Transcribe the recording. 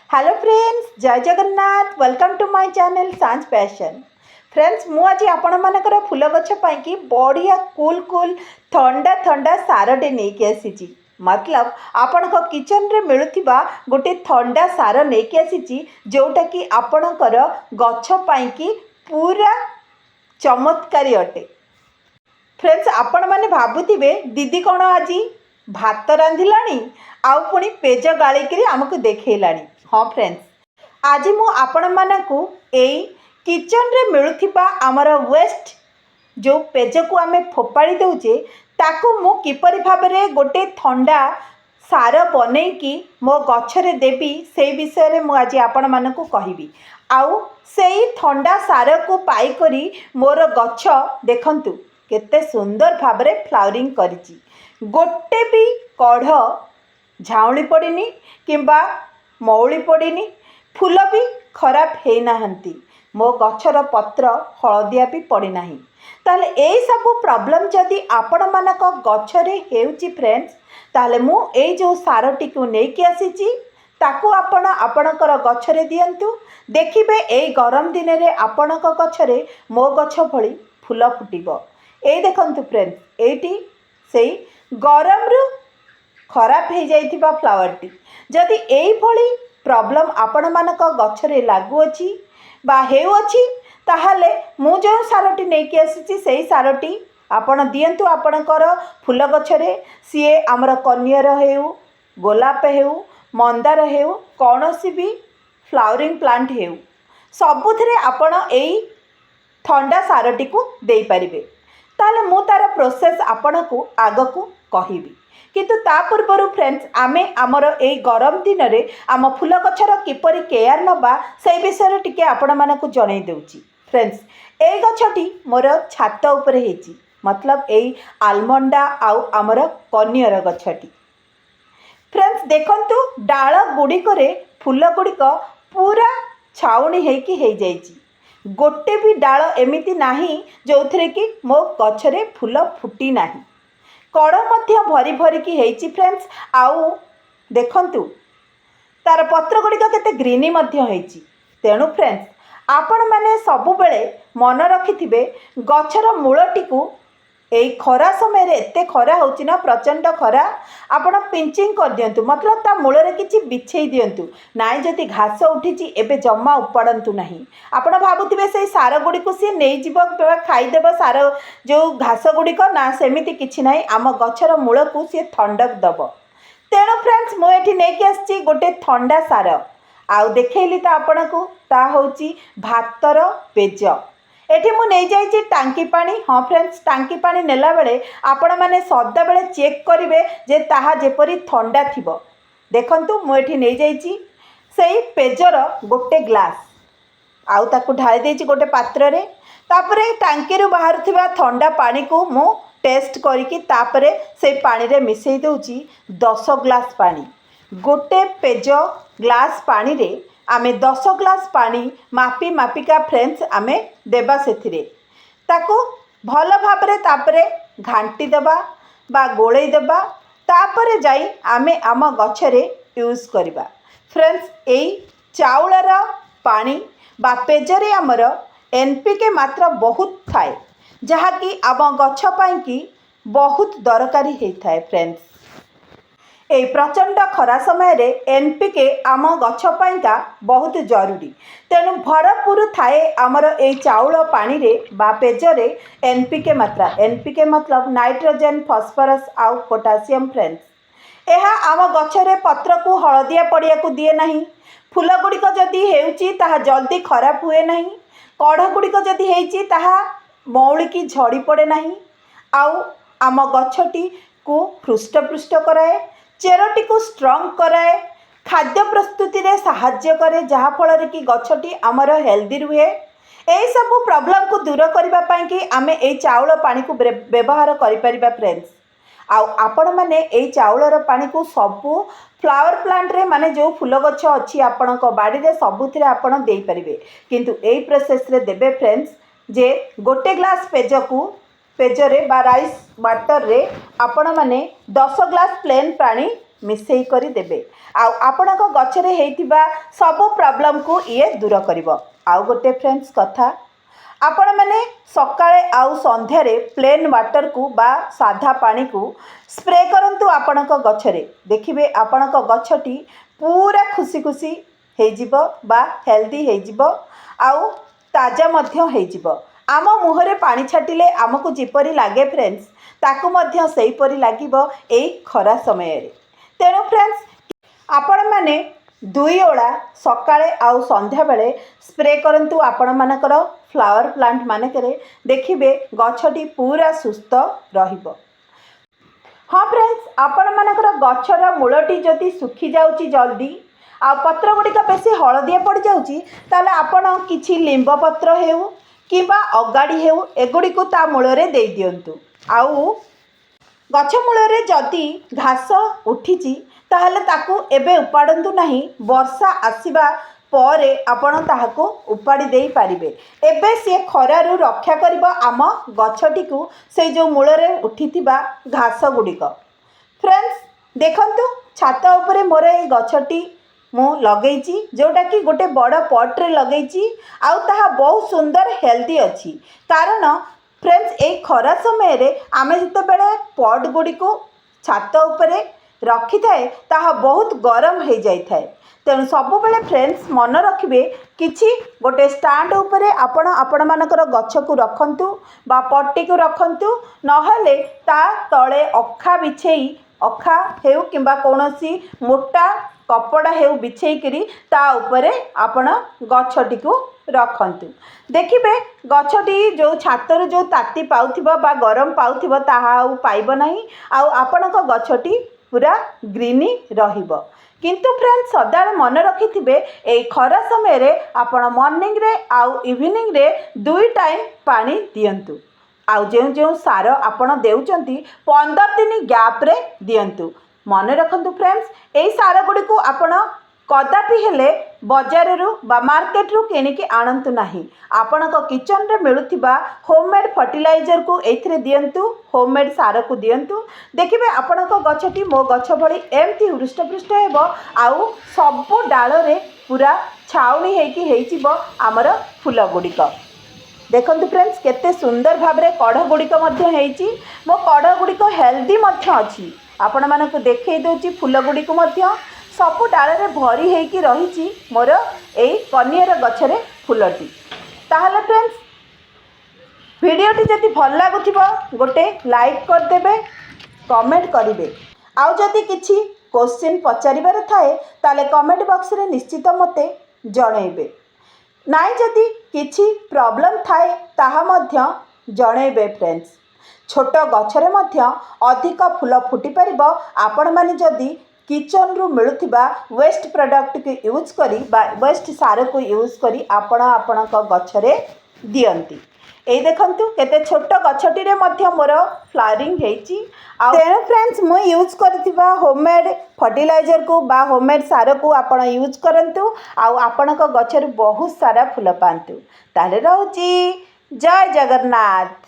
Hello friends, जय Jagannath. Welcome to my channel Sanjh passion. Friends, मु आज आपण मानकर फूल गछ पाई बढ़िया कूल कूल ठंडा ठंडा सारटे नहीं आसी। मतलब आपण किचन रे मिलुथिबा गोटे ठंडा सार नहीं आसी, जोटा कि आपणकर गछ पाई पूरा चमत्कारी अटे। फ्रेंड्स, आपण माने भाबुथिबे दीदी कौन आज भात रांधिलाणी आउ पुणी पेज गालिकी आमको देखैलाणी। हाँ फ्रेंड्स, आज मु आपण मानकु एई किचन रे मिलुथिबा आमर वेस्ट जो पेज को आमे फोपाड़ी दउचे ताकू मु किपरि भाबरे गोटे ठंडा सार बनेकी मो गछरे देबी से विषय रे मु आज आपण मानकु कहिबी। आउ सेई ठंडा सार को पाई करी मोर गछ देखंतु केते सुंदर भाबरे फ्लावरिंग करिछि। गोटे भी कढ़ झाउली पड़नी किंबा मौली पड़नी, फूल भी खराब है नहांती, मो गछर पत्र हलदिया भी पड़ना। ताले यही सब प्रॉब्लम जदि आपण मानक गछरे हेउची फ्रेंड्स, ताले मु एई जो सारटी को नेकी आसीची ताकू आपण आपणकर गछरे दियंतु। देखिबे एई गरम दिन रे आपणक गछरे मो गछ भली फूल फुटिबो। एई देखंतु फ्रेंड्स, एटी सेई गरम रु खराब हो जाइथिबा फ्लावरटी जदि एई भली प्रॉब्लम आपण मानक गछरे लागुअछि बा हेउअछि, ताहाले मु जो सारटी नेकी आसीछि सेई सारटी आपण दियंतु आपणकर फूल गछरे। सीए आमर कनियर हेउ, गोलाप हेउ, मंदार हेउ, कौनसी भी फ्लावरिंग प्लांट हेउ, सबुथिरे आपण एई ठंडा सारटी को देई परिबे। ताले मु तार प्रोसेस आपण को आग को कहिबी, किंतु ता पूर्व फ्रेंड्स आमे आमर ए गरम दिन रे आम फूल गछर किपरि केयर नबा से विषय टिके आपण मानकु जणै देउची। फ्रेंड्स, ए गछटी मोर छात उपरे हेची, मतलब ए आलमंडा आउ आमर कनियर गछटी। फ्रेंड्स देखंतु डाळ गुड़िकरे फूल गुड़िक पूरा छाउणी हेकी हे जाइची। गोटे भी डाळ एमिति नाही जोथरे कि मो गछरे फूल फुटी नाही। कड़ मध्य भरी भरी की हेची फ्रेंड्स। आउ देखंतु तार पत्र गुड़िक केते ग्रीनी मध्य हेची। तेणु फ्रेंड्स आपण माने सबु बेले मन रखिथिबे गछर मूलटी को एई खरा समय रे एते खरा होची ना, प्रचंड खरा, आपण पिंचिंग कर दियंतु। मतलब ता मूल रे किछि बिछेई दियंतु नाइ। जदि घास उठिची एबे जम्मा उपाडंतु नाही। आपण भाबुथिबे सेई सार गुडी को सी नेई जीव खाई देबो सार जो घास गुडी को ना, सेमिति किछि नाही। आम गछर मूल को सी ठंडक दबो। तेणु फ्रेंड्स मु एठी नेकी आछि गोटे ठंडा सार आउ देखैली ता आपण को, ता होची भातर पेज। एठी मु नहीं जाइछि टांकी पानी। हाँ फ्रेंड्स, टांकी पानी नेला बेले आपण माने सदा बेले चेक करिवे जे ताहा जेपरि ठंडा थिबो। देखंतु मु एठी नहीं जाइछि सेई पेजर गोटे ग्लास आउ ताकू ढाली देइछि गोटे पात्र रे। तापरे टांकी रु बाहर थिबा ठंडा पानी को मु टेस्ट करिकि तापरे सेई पानी रे मिसई दउछि 10 ग्लास पानी। गोटे पेज ग्लास पानी रे आमे 10 ग्लास पानी मापी मापिका फ्रेंड्स आमे देबा सेथिरे। ताको भल भाबरे तापरे घांटी देबा बा गोळै देबा, तापरे जाई आमे आम गछरे यूज करिबा। फ्रेंड्स एई चाउलर पानी बा पेजरे आमर एनपीके मात्रा बहुत थाए, जहा कि आम गछ पाई कि बहुत दरकारी हेइथाए। फ्रेंड्स ए प्रचंड खरा समय रे एनपीके आम गछ पाइका बहुत जरूरी। तेणु भरपूर थाए आमर ए चाउल पानी रे बा पेजरे एनपीके मात्रा। एनपीके मतलब नाइट्रोजन, फॉस्फोरस आउ पोटासियम। फ्रेंड्स एहा आम गछरे पत्र को हलदिया पड़िया को दिए नहीं। फूल गुड़िक जदि हेउची ताहा जल्दी खराब हुए नहीं। कढ़ गुड़िक जदि हेइची ताहा मौलिकी झड़ी पड़े नहीं। आउ आम गछटी को हृष्टपुष्ट कराए, चेरटी को स्ट्रंग कराए, खाद्य प्रस्तुति रे साहाय्य करे, जहा फल कि गछटी आमर हेल्दी रुहे। एई सब प्रॉब्लम को दूर करबा पई कि आमे एई चाउल पानी को व्यवहार करि परिबा। फ्रेंड्स आउ आपण माने एई चाउलर पानी को सबु फ्लावर प्लांट रे माने जो फूल गछ अछि आपणक बाड़ी रे सबुथिरे आपण देई परिबे। किंतु एई प्रोसेस रे देबे फ्रेंड्स जे गोटे ग्लास पेज को पेजरे बा राइस वाटर रे आपण माने 10 ग्लास प्लेन पानी मिसेई करी देबे आउ आपणक गछरे हेइतिबा सब प्रॉब्लम को ये दूर करिवो। आउ गोटे फ्रेंड्स कथा आपण मैंने सकाळे आउ संध्यारे प्लेन वाटर को बा साधा पानी को स्प्रे करंतु आपणक गछरे देखिबे आपणक गछटी पूरा खुशी खुशी हेजिबो बा हेल्दी हेजिबो आउ ताजा मध्य हेजिबो। आम मुहरे पानी छाटिले आमको जिपरि लागे फ्रेंड्स ताकू मध्य सेही परि लागिबो एई खरा समय रे। तेणु फ्रेंड्स आपण माने 2 ओळा सकाळे आउ संध्या बेले स्प्रे करंतु आपण मानकर फ्लावर प्लांट मानकरे देखिबे गछटी पूरा सुस्थ रहिबो। हाँ फ्रेंड्स आपण मानकर गछर मूलटी जदि सुखी जाउची जल्दी आ पत्र गुड़िक बेसी हलदिया पड़ जाउची ताले आपण किछि लिंब पत्र हेउ किबा अगाड़ी हेउ एगुड़ी को ता मूलरे दे दियंतु। आउ गछ मूलरे जदि घास उठिची ताहले ताकू एबे उपाड़ंतु नहीं, वर्षा आसीबा परे आपण ताहाको उपाड़ी देई पारिबे। एबे से खरारु रक्षा करिबो आम गछटी को से जो मूलरे उठिथिबा घास गुड़िक। फ्रेंड्स देखंतु छात उपरे मोर ए गछटी मु लगेइची जोटा कि गोटे बड़ पट रे लगेइची आउ ताहा बहुत सुंदर हेल्दी अछि। कारण फ्रेंड्स ए खरा समय रे आमे जते बेले पट गुडी को छात उपरे रखी थाए ताहा बहुत गरम हो जाई थाए। तेणु सब बेले फ्रेंड्स मन रखिबे किछि गोटे स्टैंड उपरे आपण मानकर गछ को रखंतु बा पट्टी को रखंतु नहले ता तळे अखा बिछेई अखा हेउ किंबा कोनोसी मोटा कपड़ा हेउ बिछेइकरी ता उपरे आपण गछटी को रखंतु। देखिबे गछटी जो छातर जो ताती पाउथिबो बा गरम पाउथिबो ताहा आउ पाइबो नाही आउ आपणक गछटी पूरा ग्रीनी रहिबो। किंतु फ्रेंड्स सदाळे मन रखिथिबे ए खरा समय रे आपण मॉर्निंग रे आउ इवनिंग रे 2 टाइम पानी दियंतु। आउ जो सार आपण देउचंती 15 दिन गैप रे दियंतु। मन रखंतु फ्रेंड्स ए सार गुडी को आपण कदापि हेले बाजार रु बा मार्केट रु किनिकी आणंतु नाही। आपणक किचन रे मिलुथिबा होममेड फर्टिलाइजर को एथिरे दियंतु, होममेड सार को दियंतु। देखिबे आपणक गछटी मो गछ भली एमती हृष्टपृष्ट हेबो आउ सब डाल रे पूरा छाउनी हेकी हेइचिबो हमर फूल गुडीक। देखंतु फ्रेंड्स केते सुंदर भाबरे कढ़ गुडीक मध्य हेइची। मो कढ़ गुडीक हेल्दी मध्य अछि। आपण मानक देखै दोची फूल गुडीक मध्य सब डाल रे भरी हेकी रहिची मोर एई कनियर गछरे फूलटी। ताहले फ्रेंड्स वीडियोटी जदि भल लागुथिबो गोटे लाइक कर देबे, कमेंट करिवे। आउ जदि किछि क्वेश्चन पचारिबार थाए ताले कमेंट बॉक्स रे निश्चित मते जणैबे। नाइ जदि किछि प्रॉब्लम थाए ताहा मध्य जणैबे फ्रेंड्स। छोट गछरे मध्य अधिक फूल फुटी परिबो आपण माने जदि किचन रु मिलुथिबा वेस्ट प्रोडक्ट को यूज करी बा वेस्ट सार को यूज करी आपणक गछरे दियंती। ए देखंतु केते छोट गछटी रे मध्य मोर फ्लावरिंग हेची। तेणु फ्रेंड्स मु यूज करथिबा होममेड फर्टिलाइजर को बा होममेड सार को आपण यूज करंतु आउ आपणक गछरे बहुत सारा फूल पांतु। ताले रहउची जय जगन्नाथ।